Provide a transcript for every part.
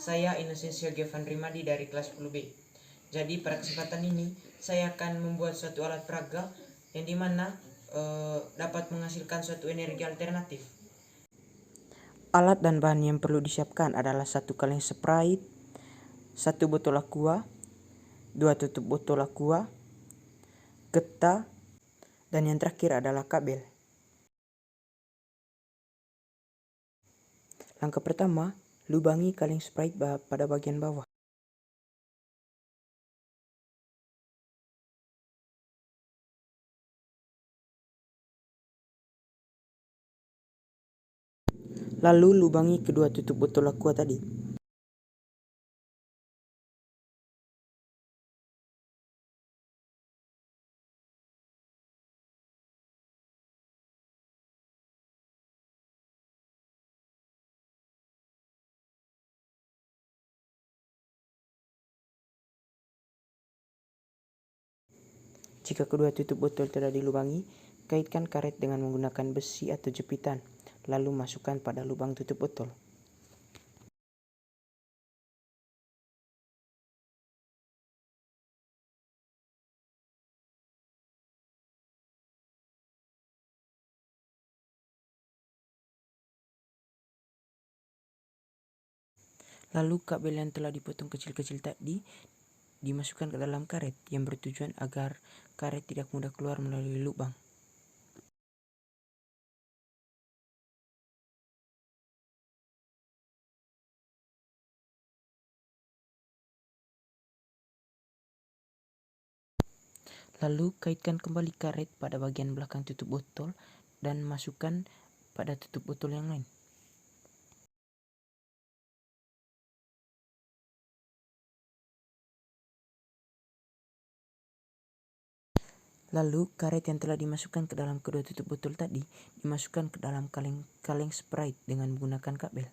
Saya Inocencio Giovan Rimadi dari kelas 10B. Jadi pada kesempatan ini saya akan membuat suatu alat peraga yang dimana dapat menghasilkan suatu energi alternatif. Alat dan bahan yang perlu disiapkan adalah 1 kaleng Sprite, 1 botol aqua, 2 tutup botol aqua, getah, dan yang terakhir adalah kabel. Langkah pertama, lubangi kaleng Sprite pada bagian bawah. Lalu lubangi kedua tutup botol aqua tadi. Jika kedua tutup botol telah dilubangi, kaitkan karet dengan menggunakan besi atau jepitan, lalu masukkan pada lubang tutup botol. Lalu kabel yang telah dipotong kecil-kecil tadi dimasukkan ke dalam karet yang bertujuan agar karet tidak mudah keluar melalui lubang. Lalu kaitkan kembali karet pada bagian belakang tutup botol dan masukkan pada tutup botol yang lain. Lalu karet yang telah dimasukkan ke dalam kedua tutup botol tadi dimasukkan ke dalam kaleng Sprite dengan menggunakan kabel.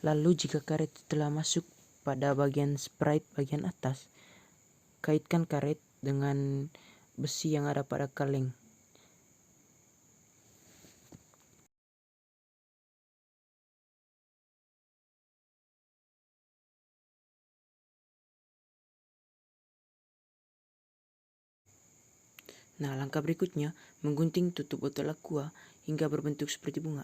Lalu jika karet telah masuk pada bagian Sprite bagian atas, kaitkan karet dengan besi yang ada pada kaleng. Nah, langkah berikutnya menggunting tutup botol aqua hingga berbentuk seperti bunga.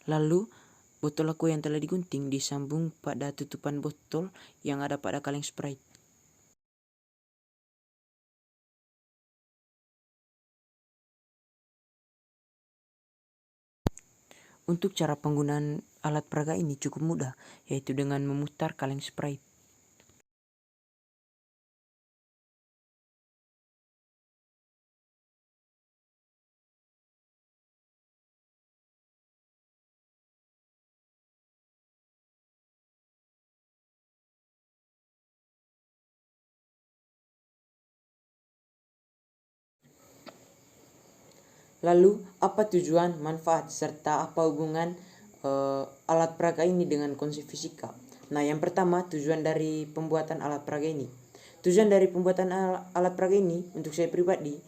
Lalu botol aqua yang telah digunting disambung pada tutupan botol yang ada pada kaleng Sprite. Untuk cara penggunaan alat peraga ini cukup mudah, yaitu dengan memutar kaleng Sprite. Lalu, apa tujuan, manfaat, serta apa hubungan alat peraga ini dengan konsep fisika? Nah, yang pertama, tujuan dari pembuatan alat peraga ini. Tujuan dari pembuatan alat peraga ini untuk saya pribadi,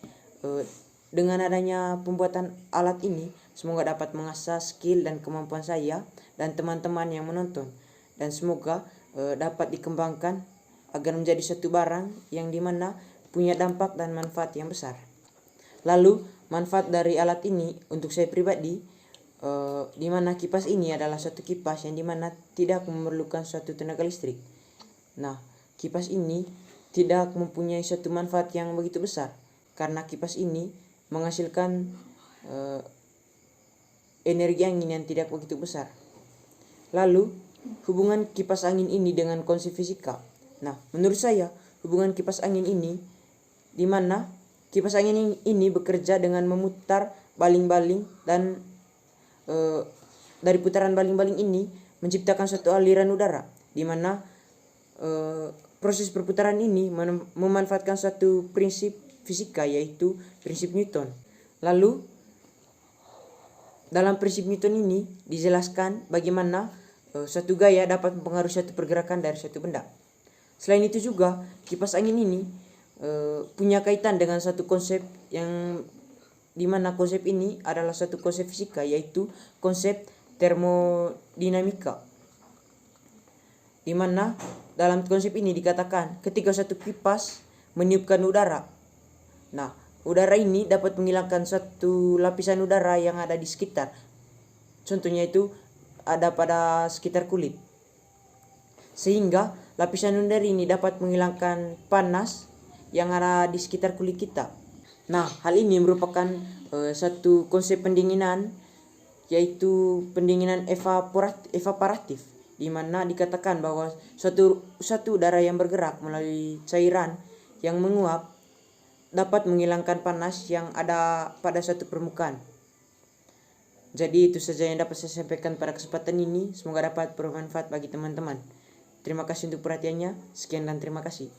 dengan adanya pembuatan alat ini, semoga dapat mengasah skill dan kemampuan saya dan teman-teman yang menonton. Dan semoga dapat dikembangkan agar menjadi satu barang yang dimana punya dampak dan manfaat yang besar. Lalu manfaat dari alat ini untuk saya pribadi, di mana kipas ini adalah suatu kipas yang dimana tidak memerlukan suatu tenaga listrik. Nah, kipas ini tidak mempunyai suatu manfaat yang begitu besar karena kipas ini menghasilkan energi angin yang tidak begitu besar. Lalu hubungan kipas angin ini dengan konsep fisika. Nah, menurut saya hubungan kipas angin ini di mana kipas angin ini bekerja dengan memutar baling-baling dan dari putaran baling-baling ini menciptakan suatu aliran udara di mana proses perputaran ini memanfaatkan suatu prinsip fisika yaitu prinsip Newton. Lalu dalam prinsip Newton ini dijelaskan bagaimana suatu gaya dapat mempengaruhi suatu pergerakan dari suatu benda. Selain itu juga kipas angin ini punya kaitan dengan satu konsep yang dimana konsep ini adalah satu konsep fisika yaitu konsep termodinamika, dimana dalam konsep ini dikatakan ketika satu kipas meniupkan udara, nah udara ini dapat menghilangkan suatu lapisan udara yang ada di sekitar, contohnya itu ada pada sekitar kulit, sehingga lapisan udara ini dapat menghilangkan panas yang ada di sekitar kulit kita. Nah, hal ini merupakan satu konsep pendinginan yaitu pendinginan evaporatif, di mana dikatakan bahwa suatu udara yang bergerak melalui cairan yang menguap dapat menghilangkan panas yang ada pada suatu permukaan. Jadi itu saja yang dapat saya sampaikan pada kesempatan ini. Semoga dapat bermanfaat bagi teman-teman. Terima kasih untuk perhatiannya. Sekian dan terima kasih.